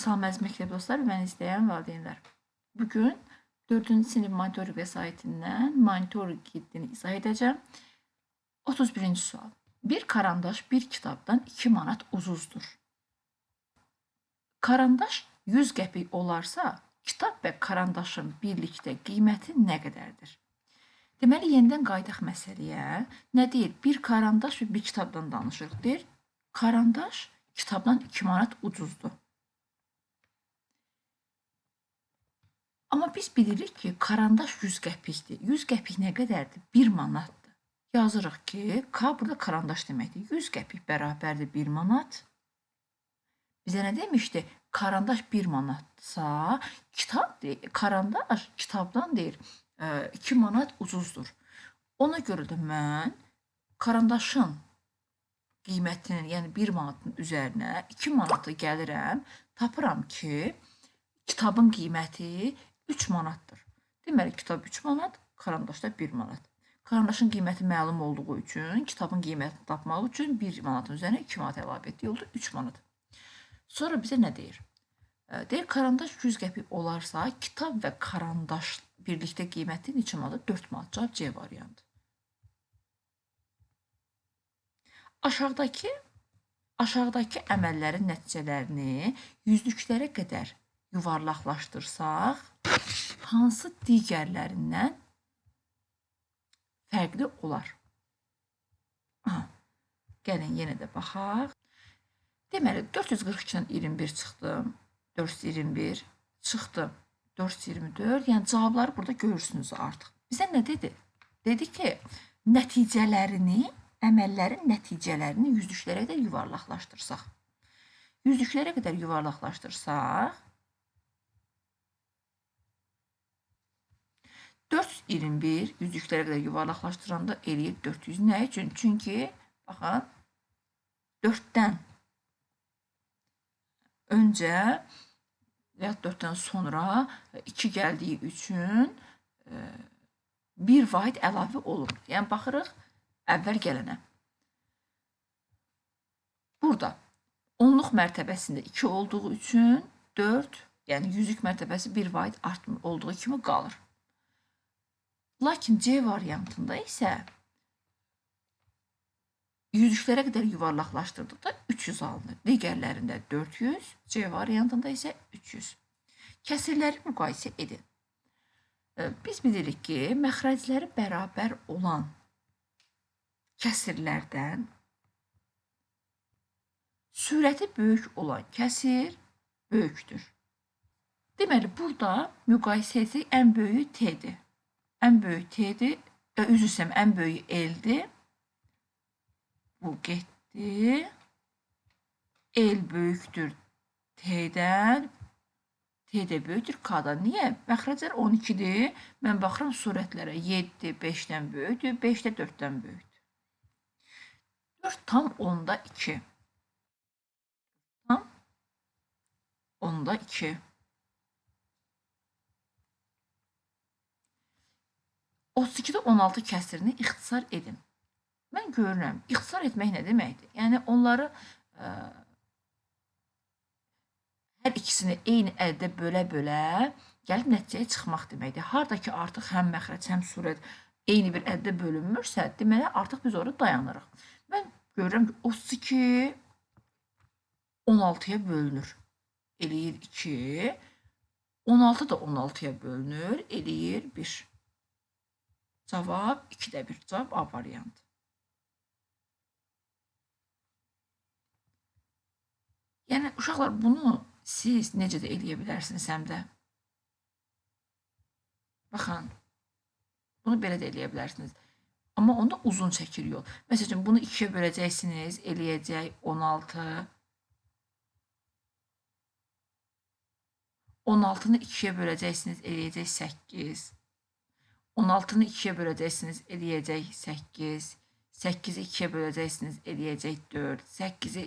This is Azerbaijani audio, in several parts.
Salam məktəb dostlar, mən izləyən valideynlər. Bugün 4-cü sinif monitorik vəsaitindən monitorik kiddini izah edəcəm. 31-ci sual. Bir karandaş bir kitabdan 2 manat ucuzdur. Karandaş 100 qəpik olarsa, kitab və karandaşın birlikdə qiyməti nə qədərdir? Deməli, yenidən qayıdaq məsələyə. Nə deyir? Bir karandaş və bir kitabdan danışırıq. Deyir, karandaş kitabdan 2 manat ucuzdur. Amma biz bilirik ki, karandaş 100 qəpikdir. 100 qəpik nə qədərdir? 1 manatdır. Yazırıq ki, K burada karandaş deməkdir. 100 qəpik bərabərdir 1 manat. Bizə nə demişdi? Karandaş 1 manatdırsa, karandaş kitabdan deyir 2 manat ucuzdur. Ona görə də mən karandaşın qiymətinin, yəni 1 manatın üzərinə 2 manatı gəlirəm, tapıram ki, kitabın qiyməti 3 manatdır. Deməli, kitab 3 manat, karandaş da 1 manat. Karandaşın qiyməti məlum olduğu üçün, kitabın qiymətini tapmaq üçün 1 manatın üzərinə 2 manat əlavə etdiyi oldu, 3 manat. Sonra bizə nə deyir? Deyir, karandaş 100 qəpik olarsa, kitab və karandaş birlikdə qiyməti neçə manat? 4 manat. Cavab C variantı. Aşağıdakı əməllərin nəticələrini yüzlüklərə qədər yuvarlaqlaşdırsaq, hansı digərlərindən fərqli olar? Gəlin yenə də baxaq. Deməli, 442-dən 21 çıxdı. 421 çıxdı. 424. Yəni, cavabları burada görürsünüz artıq. Bizə nə dedi? Dedi ki, əməllərin nəticələrini yüzlüklərə qədər yuvarlaqlaşdırsaq. Yüzlüklərə qədər yuvarlaqlaşdırsaq, 421 yüzlüklərə qədər yuvarlaqlaşdıranda eləyir 400. Nə üçün? Çünki, baxın, 4-dən öncə və 4-dən sonra 2 gəldiyi üçün 1 vahid əlavə olur. Yəni, baxırıq əvvəl gələnə. Burada onluq mərtəbəsində 2 olduğu üçün 4, yəni yüzlük mərtəbəsi 1 vahid olduğu kimi qalır. Lakin C variantında isə yüzlüklərə qədər yuvarlaqlaşdırdıqda 300 alınır. Digərlərində 400, C variantında isə 300. Kəsirləri müqayisə edin. Biz bilirik ki, məxrəcləri bərabər olan kəsirlərdən sürəti böyük olan kəsir böyükdür. Deməli, burada müqayisə etsək, ən böyüyü T-dir. Ən böyük T-dir, üzr istəyirəm, ən böyüyü L-dir. Bu getdi. L böyükdür T-dən. T də böyükdür K-dan. Niyə? Məxrəclər 12-dir. Mən baxıram surətlərə. 7 5-dən böyükdür, 5 də 4-dən böyükdür. 4 tam 10-da 2. Tam 10-da 2. 32-də 16 kəsirini ixtisar edin. Mən görürəm, ixtisar etmək nə deməkdir? Yəni, onları hər ikisini eyni əldə bölə-bölə gəlib nəticəyə çıxmaq deməkdir. Harada ki, artıq həm məxrəc, həm surət eyni bir əldə bölünmürsə, deməli, artıq biz orada dayanırıq. Mən görürəm ki, 32 16-ya bölünür, eləyir 2. 16 da 16-ya bölünür, eləyir 1. Cavab 2-də 1. Cavab A variantı. Yəni, uşaqlar, bunu siz necə də eləyə bilərsiniz həm də? Baxın, bunu belə də eləyə bilərsiniz. Amma onda uzun çəkir yol. Məsələn, bunu 2-yə böləcəksiniz, eləyəcək 16. 16-nı 2-yə böləcəksiniz, eləyəcək 8. 16-nı 2-yə böləcəksiniz, eləyəcək 8. 8-i 2-yə böləcəksiniz, eləyəcək 4. 8-i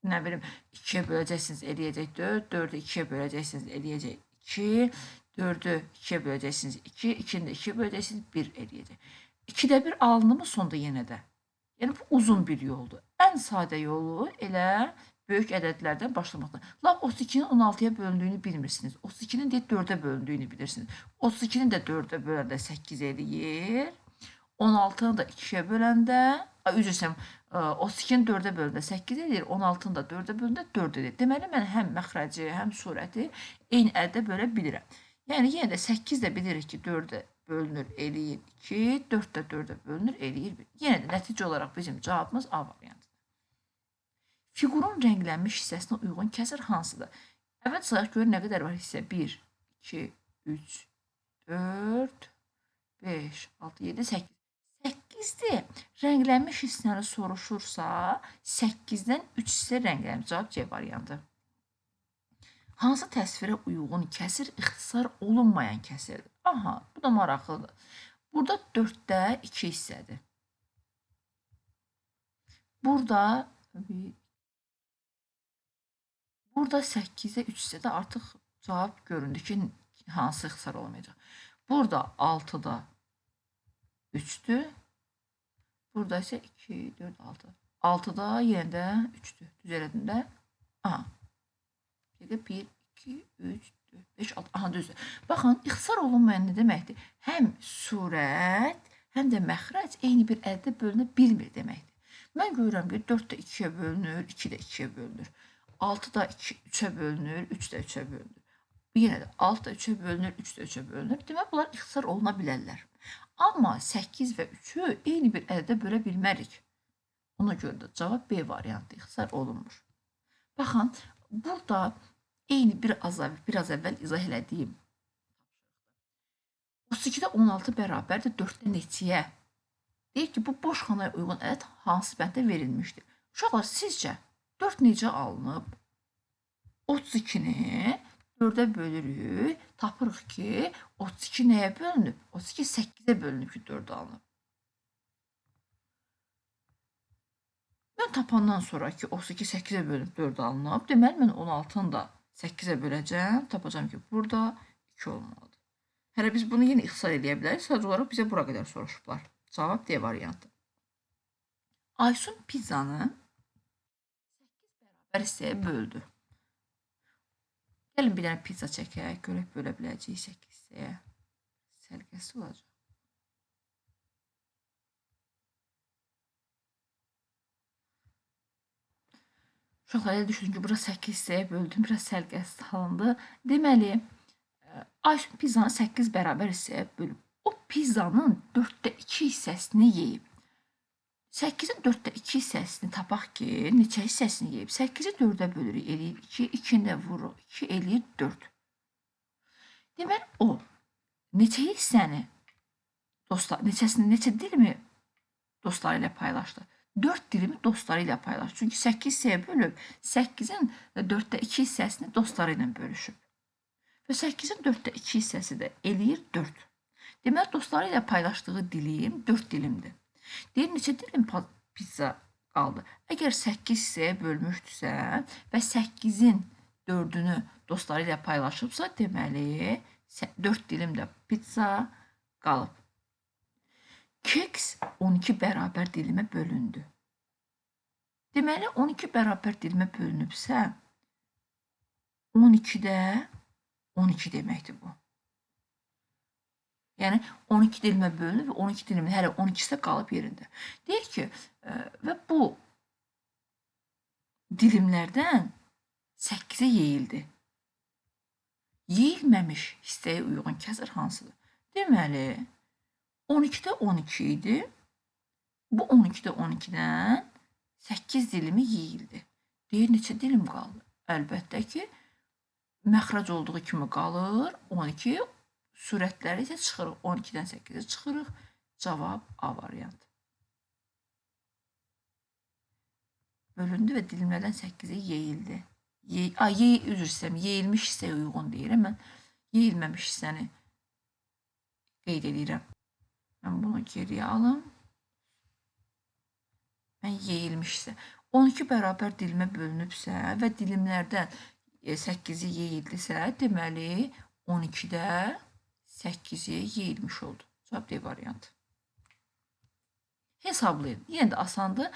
nə bilim 2-yə böləcəksiniz, eləyəcək 4. 4-ü 2-yə böləcəksiniz, eləyəcək 2. 4-ü 2-yə böləcəksiniz, 2. 2-ni də 2-yə böləcəksiniz, 1 eləyəcək. 2-də 1 alındı mı sonda yenə də? Yəni, bu uzun bir yoldur. Ən sadə yolu elə Böyük ədədlərdən başlamaqdan. Lap 32-nin 16-ya bölündüyünü bilmirsiniz. 32-nin də 4-ə bölündüyünü bilirsiniz. 32-nin də 4-ə böləndə 8 eləyir. 16-nı da 2-yə böləndə, üzr istəyirəm, 32-nin 4-ə böləndə 8 eləyir, 16-nı da 4-ə böləndə 4 eləyir. Deməli, mən həm məxrəci, həm surəti eyni ədədə bölə bilirəm. Yəni, yenə də 8 də bilirik ki, 4-ə bölünür, eləyir 2, 4 də 4-ə bölünür, eləyir 1. Yenə də nəticə olaraq bizim cavabımız A variantıdır. Fiqurun rənglənmiş hissəsinə uyğun kəsir hansıdır? Əvvəl sayaq görür nə qədər var hissə? 1, 2, 3, 4, 5, 6, 7, 8. 8-dir. Rənglənmiş hissəni soruşursa, 8-dən 3 hissə rənglənmiş. Cavab C variantı. Hansı təsvirə uyğun kəsir ixtisar olunmayan kəsirdir? Aha, bu da maraqlıdır. Burada 4-də 2 hissədir. Burada 8-də 3 hissədə artıq cavab göründü ki, hansı ixtisar olmayacaq. Burada 6-da 3-dür. Burada isə 2, 4, 6. 6-da yenə də 3-dür. Düz elədim də. Aha. 1, 2, 3, 4, 5, 6. Aha, düzdür. Baxın, ixtisar olunmayan nə deməkdir? Həm surət, həm də məxrəc eyni bir ədədə bölünə bilmir deməkdir. Mən görürəm ki, 4 də 2-yə bölünür, 2 də 2-yə bölünür. 6 da 3-ə bölünür, 3 də 3-ə bölünür. Yenə də 6 da 3-ə bölünür, 3 də 3-ə bölünür. Demək, bunlar ixtisar oluna bilərlər. Amma 8 və 3-ü eyni bir ədədə bölə bilmərik. Ona görə də cavab B variantı ixtisar olunmur. Baxın, burada eyni biraz əvvəl izah elədiyim 32-də 16 bərabərdir 4-də neçəyə? Deyir ki, bu boş xanaya uyğun ədəd hansı bəndə verilmişdir? Uşaqlar, sizcə 4 necə alınıb? 32-ni 4-ə bölürük, tapırıq ki, 32 nəyə bölünüb? 32 8-ə bölünüb ki, 4 alınıb. Mən tapandan sonra ki, 32 8-ə bölünüb 4 alınıb, deməli, mən 16-nı da 8-ə böləcəm, tapacam ki, burada 2 olmalıdır. Hələ biz bunu yenə ixtisar edə bilərik, sadəcə olaraq bizə bura qədər soruşublar. Cavab D variantı. Aysun pizzanı 8 bərabər hissəyə böldü. Gəlin bir dənə pizza çəkək, görək bölə biləcəyik 8 hissəyə. Səlqəsi olacaq. Uşaqlar, elə düşünün ki, bura 8 hissəyə böldüm, biraz səlqəsi alındı. Deməli, Aysun pizzanı 8 bərabər hissəyə bölüb. O pizzanın 4-də 2 hissəsini yeyib. 8-in 4-də 2 hissəsini tapaq ki, neçə hissəsini yeyib? 8-i 4-ə bölürük, eləyir 2, 2-ni də vururuq, 2 eləyir 4. Deməli, o neçə hissəni, dostlar, neçə dilimi dostları ilə paylaşdı? 4 dilimi dostları ilə paylaşdı. Çünki 8 hissəyə bölüb, 8-in 4-də 2 hissəsini dostları ilə bölüşüb. Və 8-in 4-də 2 hissəsi də eləyir 4. Deməli, dostları ilə paylaşdığı dilim 4 dilimdir. Deyir, neçə dilim pizza qaldı? Əgər 8 hissəyə bölmüşdüsə və 8-in 4-ünü dostları ilə paylaşıbsa, deməli, 4 dilim də pizza qalıb. Keks 12 bərabər dilimə bölündü. Deməli, 12 bərabər dilimə bölünübsə, 12-də 12 deməkdir bu. Yəni, 12 dilimə bölünür və 12 dilimin hələ 12-si də qalıb yerində. Deyir ki, və bu dilimlərdən 8-ə yeyildi. Yeyilməmiş hissəyə uyğun kəsir hansıdır? Deməli, 12-də 12 idi. Bu 12-də 12-dən 8 dilimi yeyildi. Deyir, neçə dilim qaldı? Əlbəttə ki, məxrac olduğu kimi qalır 12, surətləri isə çıxırıq. 12-dən 8-ə çıxırıq. Cavab A variantı. Bölündü və dilimlərdən 8-ə yeyildi. Üzr istəyirəm, yeyilmiş hissəyə uyğun deyirəm. Mən yeyilməmiş hissəni qeyd edirəm. Mən bunu geriyə alım. Mən yeyilmiş hissə. 12 bərabər dilimə bölünübsə və dilimlərdən 8-i yeyildisə, deməli 12-də 8-i yeyilmiş oldu. Cavab D variantı. Hesablayın. Yenə də asandır.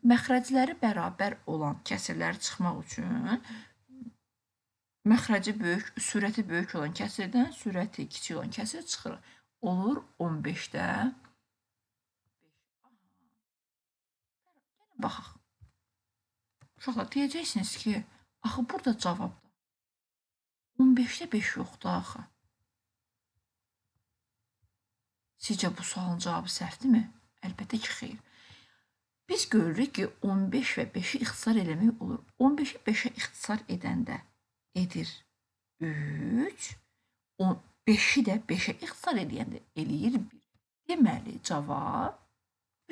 Məxrəcləri bərabər olan kəsirləri çıxmaq üçün məxrəci böyük, sürəti böyük olan kəsirdən sürəti kiçik olan kəsir çıxır. Olur 15-də. Baxaq. Uşaqlar, deyəcəksiniz ki, axı burada cavabda 15-də 5 yoxdur axı. Sizcə bu sualın cavabı səhvdirmi? Əlbəttə ki, xeyr. Biz görürük ki, 15 və 5-i ixtisar eləmək olur. 15-i 5-ə ixtisar edəndə edir 3, 5-i də 5-ə ixtisar edəndə eləyir 1. Deməli, cavab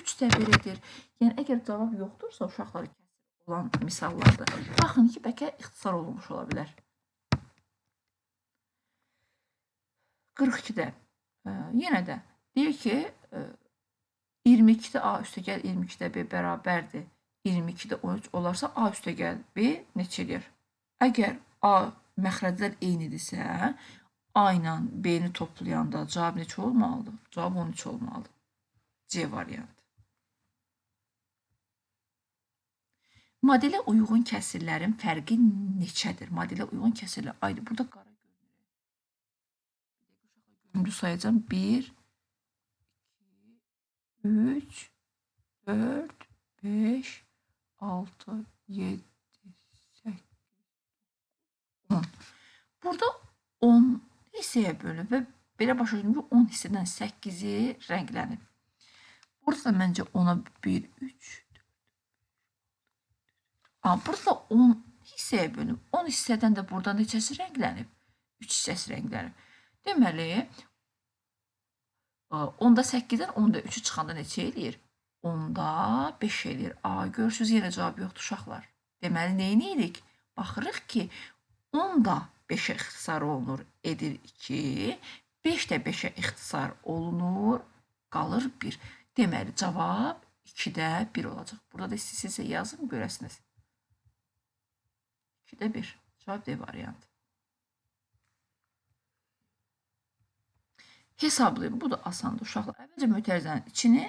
3-də 1 edir. Yəni, əgər cavab yoxdursa, uşaqları kəsir olan misallarda, baxın ki, bəlkə ixtisar olunmuş ola bilər. 42-də yenə də deyir ki, 22-də A üstəgəl 22-də B bərabərdir. 22-də 13 olarsa A üstəgəl B neçə edir? Əgər A məxrəclər eynidirsə, A ilə B-ni toplayanda cavab neçə olmalıdır? Cavab 13 olmalıdır. C variantı. Modelə uyğun kəsirlərin fərqi neçədir? Modelə uyğun kəsirlər ayrı. Burada qara görünür. Göründü sayacağım. 1, 2, 3, 4, 5, 6, 7, 8, 10. Burada 10 hissəyə bölünüb və belə başa düşdüm ki, 10 hissədən 8-i rənglənib. Burada da məncə 10-a 1, 3, 4, burada 10 hissəyə bölünüb. 10 hissədən də burada neçəsi rənglənib? 3 hissəsi rənglənib. Deməli, 10-da 8-dən 10-da 3-ü çıxanda neçə eləyir? 10-da 5 eləyir. Görürsünüz, yenə cavab yoxdur uşaqlar. Deməli, neyini eləyirik? Baxırıq ki, 10-da 5-ə ixtisar olunur, edir 2. 5 də 5-ə ixtisar olunur, qalır 1. Deməli, cavab 2-də 1 olacaq. Burada da istəyirsinizsə yazın, görəsiniz. 2-də 1. Cavab D variantı. Hesablayın. Bu da asandır uşaqlar. Əvvəlcə mötərizənin içini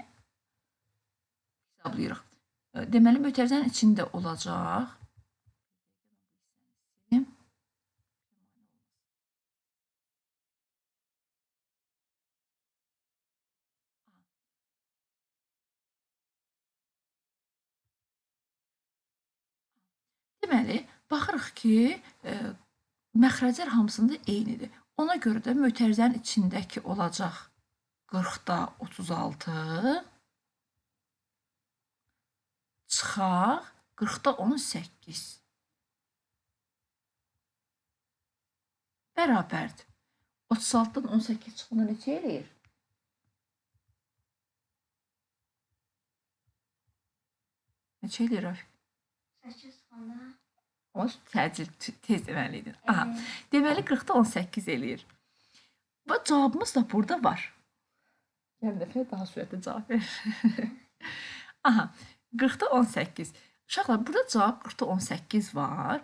hesablayırıq. Deməli, mötərizənin içində olacaq. Deməli, baxırıq ki, məxrəclər hamısında eynidir. Ona görə də mötərizənin içindəki olacaq 40-da 36, çıxaq 40-da 18. Bərabərdir. 36-dan 18 çıxanda neçə eləyir? Neçə eləyir, Rafiq? 8 xana. Ama təcil tez deməliydin. Aha. Deməli 40-da 18 eləyir. Və cavabımız da burada var. Gəlin dəfə daha sürətli cavab verir. Aha. 40-da 18. Uşaqlar, burada cavab 40-da 18 var.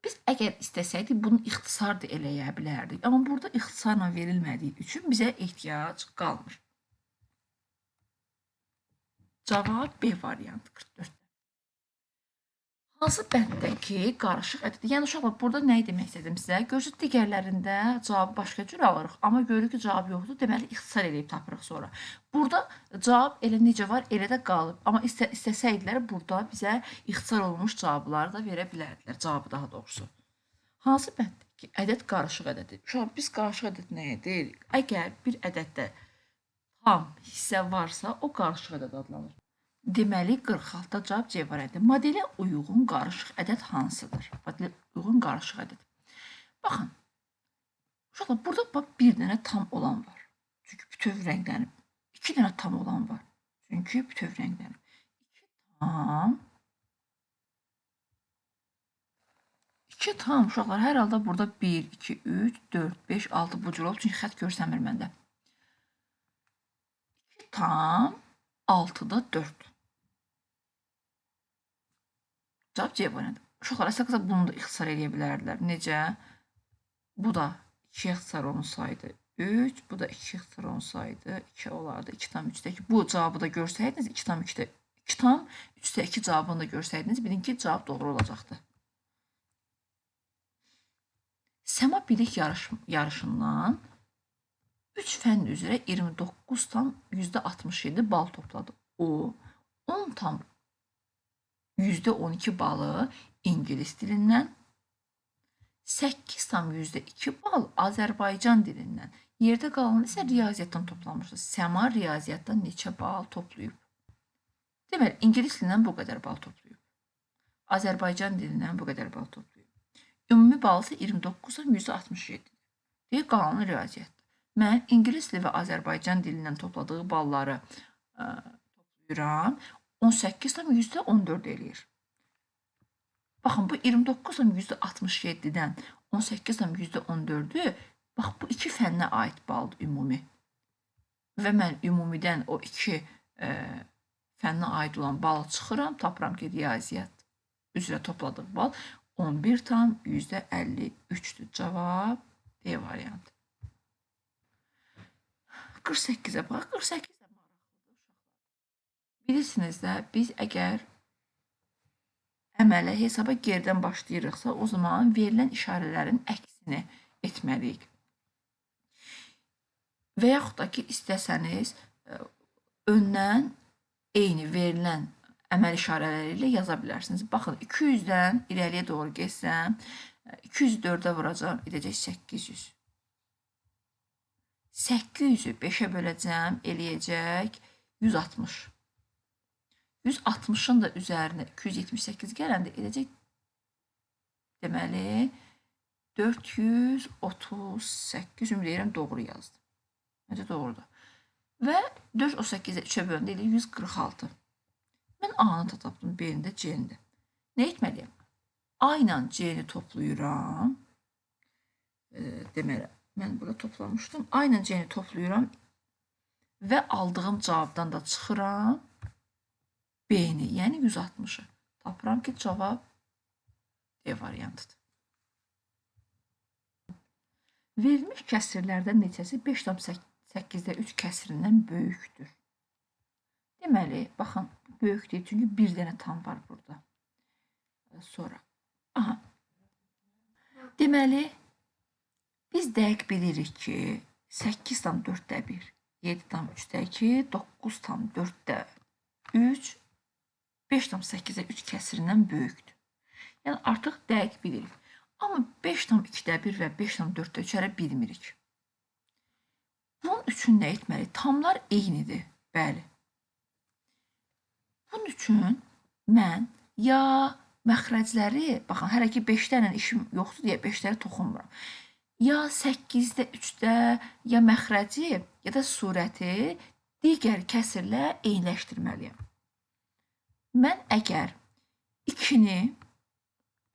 Biz əgər istəsəydik bunu ixtisar da eləyə bilərdik. Amma burada ixtisarla verilmədiyi üçün bizə ehtiyac qalmır. Cavab B variantı 44. Hansı bənddəki qarışıq ədəd? Yəni, uşaqlar, burada nəyi demək istədim sizə? Görürsünüz, digərlərində cavabı başqa cür alırıq. Amma görürük ki, cavab yoxdur. Deməli, ixtisar eləyib tapırıq sonra. Burada cavab elə necə var, elə də qalıb. Amma istəsəydilər, burada bizə ixtisar olunmuş cavabları da verə bilərdilər. Cavabı daha doğrusu. Hansı bənddəki ədəd qarışıq ədədir? Uşaqlar, biz qarışıq ədəd nəyə deyirik? Əgər bir ədəddə tam hissə varsa, o qarışıq ədəd adlanır. Deməli, 46-da cavab C variantı. Modelə uyğun qarışıq ədəd hansıdır? Modelə uyğun qarışıq ədəd. Baxın, uşaqlar, burada bir dənə tam olan var. Çünki bütöv rənglənib. 2 dənə tam olan var. Çünki bütöv rənglənib. 2 tam, uşaqlar, hər halda burada 1, 2, 3, 4, 5, 6 bu cür olub. Çünki xət görsənmir məndə. 2 tam, 6-da 4. Cavab C variantı. Uşaqlar, əsas bunu da ixtisar edə bilərdilər. Necə? Bu da 2-yə ixtisar olunsaydı 3, bu da 2 ixtira olsaydı 2 olardı. 2 tam 3'dəki bu cavabı da görsəydiniz 2 tam 2-də 2 tam 3'də 2 cavabını da görsəydiniz bilin ki cavab doğru olacaqdı. Səma bilik yarışından 3 fənn üzrə 29 tam %67 bal topladı. O 10 tam %12 balı ingilis dilindən, 8 tam %2 bal Azərbaycan dilindən. Yerdə qalan isə riyaziyyatdan toplamışdı. Səma riyaziyyatdan neçə bal toplayıb? Deməli, ingilis dilindən bu qədər bal toplayıb. Azərbaycan dilindən bu qədər bal toplayıb. Ümumi bal isə 29 tam %67-dir. Deyək, qalanı riyaziyyatdır. Mən ingilis dili və Azərbaycan dilindən topladığı balları toplayıram. 18 tam %14 eləyir. Baxın, bu 29 tam %67-dən 18 tam %14-ü, bax, bu iki fənnə aid baldır ümumi. Və mən ümumidən o iki fənnə aid olan balı çıxıram, tapıram ki, riyaziyyat üzrə topladığım bal 11 tam %53-dür. Cavab D variantı. 48-ə bax, 48 də maraqlıdır uşaqlar. Bilirsiniz də, biz əgər əmələ hesaba geridən başlayırıqsa, o zaman verilən işarələrin əksini etməliyik. Və yaxud da ki, istəsəniz, öndən eyni verilən əməl işarələri ilə yaza bilərsiniz. Baxın, 200-dən irəliyə doğru geçsəm, 204-ə vuracam, edəcək 800. 800-ü 5-ə böləcəm, eləyəcək 160. 160-ın da üzərinə 278 gələndə edəcək, deməli, 438, ümid edirəm, doğru yazdım. Necə doğrudur. Və 438-ə 3-ə bölündə elə 146. Mən A-nı da tapdım, B-ni də C-ni də. Nə etməliyəm? A ilə C-ni toplayıram. Deməli, mən burada toplamışdım. A ilə C-ni toplayıram və aldığım cavabdan da çıxıram. B-ni, yəni 160-ı. Tapıram ki, cavab D variantıdır. Verilmiş kəsirlərdən neçəsi 5,8-də 3 kəsirindən böyükdür? Deməli, baxın, böyük deyil, çünki bir dənə tam var burada. Sonra, aha. Deməli, biz dəqiq bilirik ki, 8 tam 4-də 1, 7 tam 3-də 2, 9 tam 4-də 3, 5 tam 8-də 3 kəsirindən böyükdür. Yəni, artıq dəqiq bilirik. Amma 5 tam 2-də 1 və 5 tam 4-də 3 hələ bilmirik. Bunun üçün nə etməli? Tamlar eynidir, bəli. Bunun üçün mən ya məxrəcləri, baxın, hələ ki 5-lərlə işim yoxdur deyə 5-ləri toxunmuram. Ya 8-də 3-də ya məxrəci, ya da surəti digər kəsirlə eyniləşdirməliyəm. Mən əgər 2-ni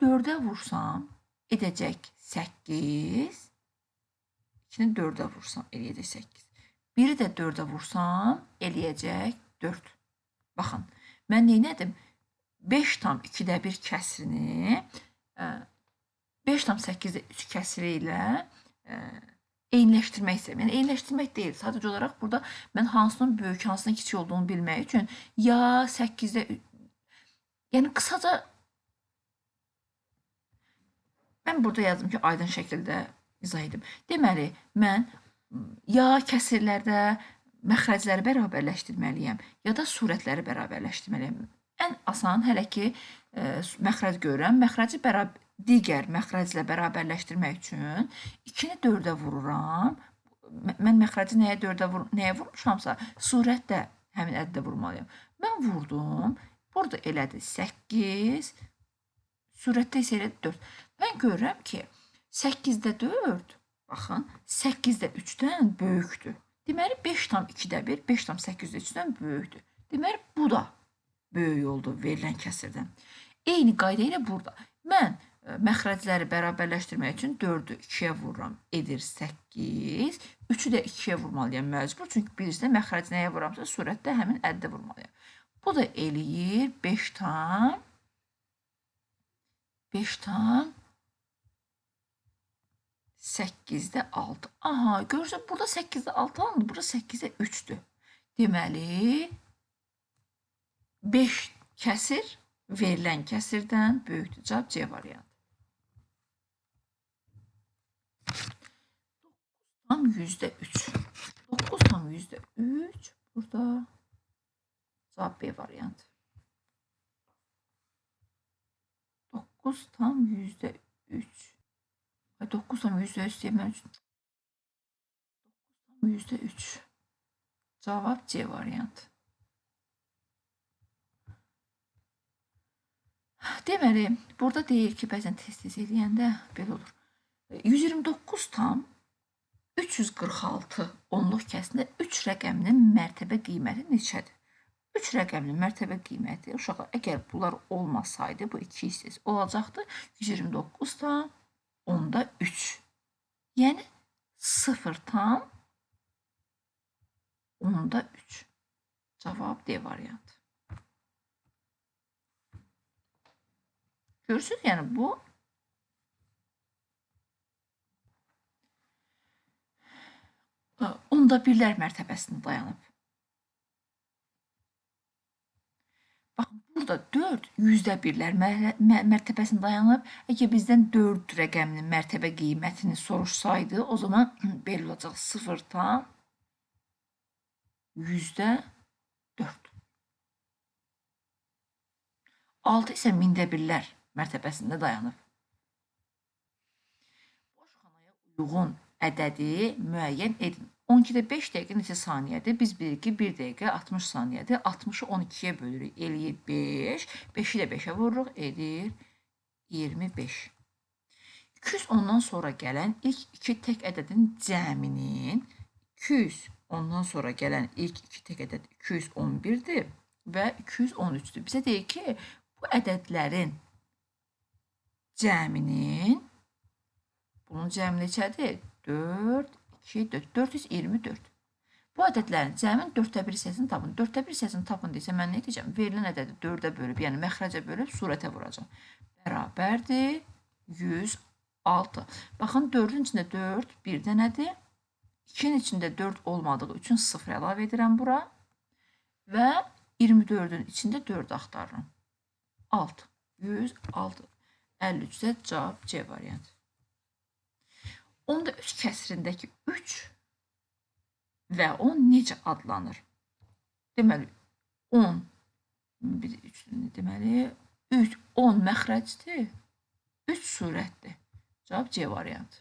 4-ə vursam, edəcək 8. 2-ni 4-ə vursam, eləyəcək 8. 1-i də 4-ə vursam, eləyəcək 4. Baxın, mən neynədim? 5 tam 2-də 1 kəsirini 5 tam 8-də 3 kəsiri ilə eyniləşdirmək istəyirəm. Yəni, eyniləşdirmək deyil. Sadəcə olaraq burada mən hansının böyük, hansının kiçik olduğunu bilmək üçün ya 8-də... Yəni, qısaca mən burada yazdım ki, aydın şəkildə izah edim. Deməli, mən ya kəsirlərdə məxrəcləri bərabərləşdirməliyəm, ya da surətləri bərabərləşdirməliyəm. Ən asan hələ ki, məxrəc görürəm. Məxrəci digər məxrəclə bərabərləşdirmək üçün 2-ni 4-ə vururam. Mən məxrəci nəyə vurmuşamsa, surət də həmin əddə vurmalıyam. Mən vurdum. Burada elədi 8, surətdə isə elədi 4. Mən görürəm ki, 8-də 4, baxın, 8-də 3-dən böyükdür. Deməli, 5 tam 2-də 1, 5 tam 8-də 3-dən böyükdür. Deməli, bu da böyük oldu verilən kəsirdən. Eyni qayda ilə burada. Mən məxrəcləri bərabərləşdirmək üçün 4-ü 2-yə vururam, edir 8. 3-ü də 2-yə vurmalıyam məcbur. Çünki birisi məxrəc nəyə vuramsa, surətdə həmin əddə vurmalıyam. Bu da eləyir 5 tam 8. 8-də 6. Aha, görürsən, burada 8-də 6 alındı, burada 8-də 3-dür. Deməli, 5 kəsir verilən kəsirdən böyükdür. Cavab C variantı. Tam %3. 9 tam %3. Burada cevap B variantı. 9 tam %3. 9 tam %3 demək üçün. 9 tam %3. Cevap C variantı. Deməli, burada deyir ki, bəzən test eləyəndə belə olur. 129 tam 346 onluq kəsində 3 rəqəminin mərtəbə qiyməti neçədir? 3 rəqəminin mərtəbə qiyməti, uşaqlar, əgər bunlar olmasaydı, bu 2 hissəsi olacaqdı. 129 tam 10-da 3. Yəni 0 tam 10-da 3. Cavab D variantı. Görürsünüz, yəni bu onda birlər mərtəbəsində dayanıb. Baxın, burada 4 yüzdə birlər mərtəbəsində dayanıb. Əgər bizdən 4 rəqəminin mərtəbə qiymətini soruşsaydı, o zaman belə olacaq 0 tam %4. 6 isə mində birlər mərtəbəsində dayanıb. Boşxanaya uyğun ədədi müəyyən edin. 12-də 5 dəqiqə neçə saniyədir? Biz bilirik ki, 1 dəqiqə 60 saniyədir. 60-ı 12-yə bölürük, eləyir 5. 5-i də 5-ə vururuq, edir 25. 210-dan sonra gələn ilk 2 tək ədədin cəminin 200 ondan sonra gələn ilk 2 tək ədəd 211-dir və 213-dür. Bizə deyir ki, bu ədədlərin cəminin, bunun cəmi neçədir? 4, 2, 4, 424. Bu ədədlərin cəmin 4də 1 hissəsini tapın. 4də 1 hissəsini tapın desə, mən nə edəcəm? Verilən ədədi 4-ə bölüb, yəni məxrəcə bölüb, surətə vuracam. Bərabərdir 106. Baxın, 4-ün içində 4 bir dənədir. 2-nin içində 4 olmadığı üçün 0 əlavə edirəm bura. Və 24-ün içində 4 axtarıram. 6. 106. 53-də cavab C variantı. 10-da 3 kəsirindəki 3 və 10 necə adlanır? Deməli, 10, deməli, 3, 10 məxrəcdir, 3 surətdir. Cavab C variantı.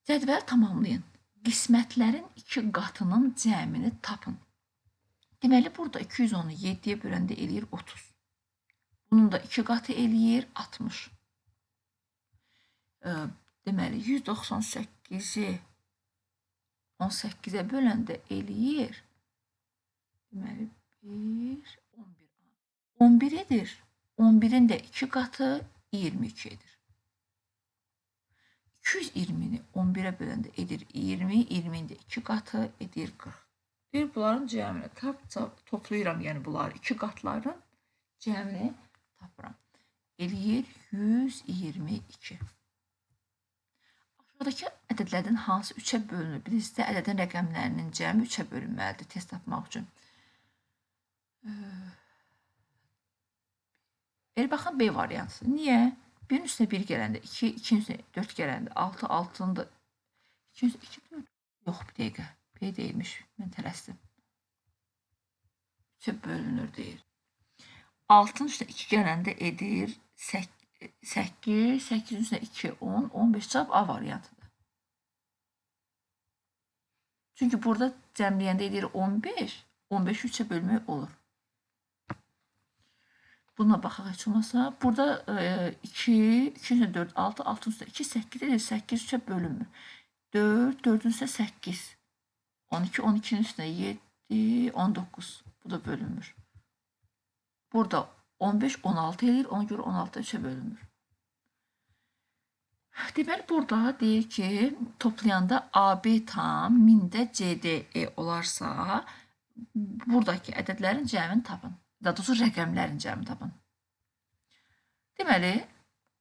Cədvəl tamamlayın. Qismətlərin 2 qatının cəmini tapın. Deməli, burada 210-u 7-yə böləndə eləyir 30. Bunun da 2 qatı eləyir 60. Deməli, 198-i 18-ə böləndə eləyir. Deməli, 1, 11. 11 edir. 11-in də 2 qatı 22 edir. 220-ni 11-ə böləndə edir 20, 20-in də 2 qatı edir 40. Bir bunların cəmini toplayıram, yəni bunlar 2 qatların cəmini tapıram. Eləyir 122. Aşağıdakı ədədlərdən hansı 3-ə bölünür? Birinizdə ədədin rəqəmlərinin cəmi 3-ə bölünməlidir test tapmaq üçün. Baxın, B variantı. Niyə? 1-in üstünə 1 gələndə 2, 2-in üstünə 4 gələndə 6, 6-nın da 2, 2, 4. Yox, bir dəqiqə. B deyilmiş. Mən tələsdim. 3-ə bölünür deyir. 6-nın üstünə 2 gələndə edir 8, 8-in üstünə 2, 10, 15. Cavab A variantıdır. Çünki burada cəmləyəndə edir 15, 15 3-ə bölmək olur. Buna baxaq heç olmasa. Burada 2, 2-ün üstünə 4, 6, 6-ın üstünə 2, 8 edir, 8 3-ə bölünmür. 4, 4-ün üstünə 8, 12, 12-nin üstünə 7, 19. Bu da bölünmür. Burada 15, 16 edir, ona görə 16 3-ə bölünmür. Deməli, burada deyir ki, toplayanda AB tam 1000-də CDE olarsa, buradakı ədədlərin cəmini tapın. Daha doğrusu rəqəmlərin cəmini tapın. Deməli,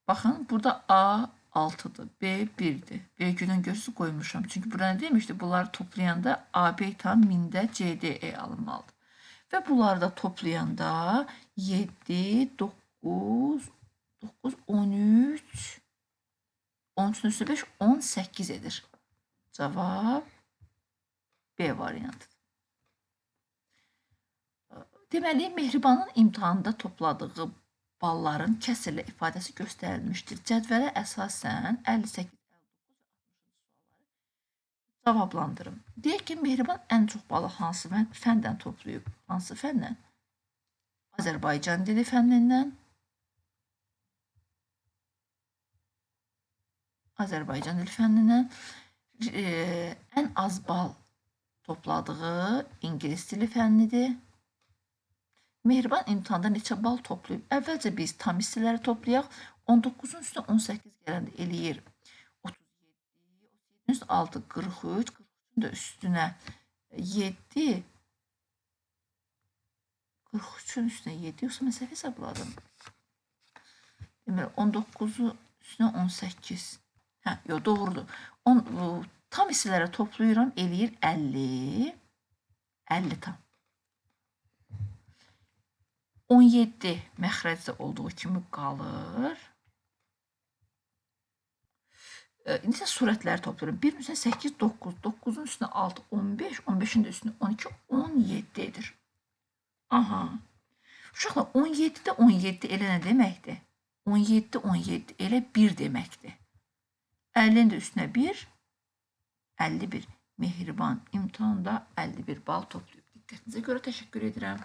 baxın, burada A 6'dır. B 1'dir. Vergülün gözü qoymuşam. Çünki burada nə demişdi? Bunları toplayanda AB tam 1000-də CDE alınmalıdır. Və bunları da toplayanda 7, 9, 13, 13'ün üstü 5, 18 edir. Cavab B variantıdır. Deməli, Mehribanın imtahanında topladığı balların kəsrlə ifadəsi göstərilmişdir. Cədvələ əsasən 58, 59 cavablandırın. Deyək ki, Mehriban ən çox balı hansı fəndən toplayıb? Hansı fəndən? Azərbaycan dili fənnindən. Azərbaycan dili fənnindən. Ən az bal topladığı ingilis dili fənnidir. Mehriban imtahanda neçə bal toplayıb? Əvvəlcə biz tam hissələri toplayaq. 19-un üstünə 18 gələndə eləyir 37, 37-nin üstünə 6, 43, 43-ün də üstünə 7, 43-ün üstünə 7, yoxsa mən səhv hesabladım. Deməli, 19-un üstünə 18. Hə, yox, doğrudur. Tam hissələrə toplayıram, eləyir 50, 50 tam. 17 məxrəcdə olduğu kimi qalır. İndi isə surətləri toplayıram. 1-in üstünə 8, 9, 9-un üstünə 6, 15, 15-in də üstünə 12, 17 edir. Aha. Uşaqlar, 17-də 17 elə nə deməkdir? 17, 17 elə 1 deməkdir. 50-nin də üstünə 1, 51. Mehriban imtahanda 51 bal toplayıb. Diqqətinizə görə təşəkkür edirəm.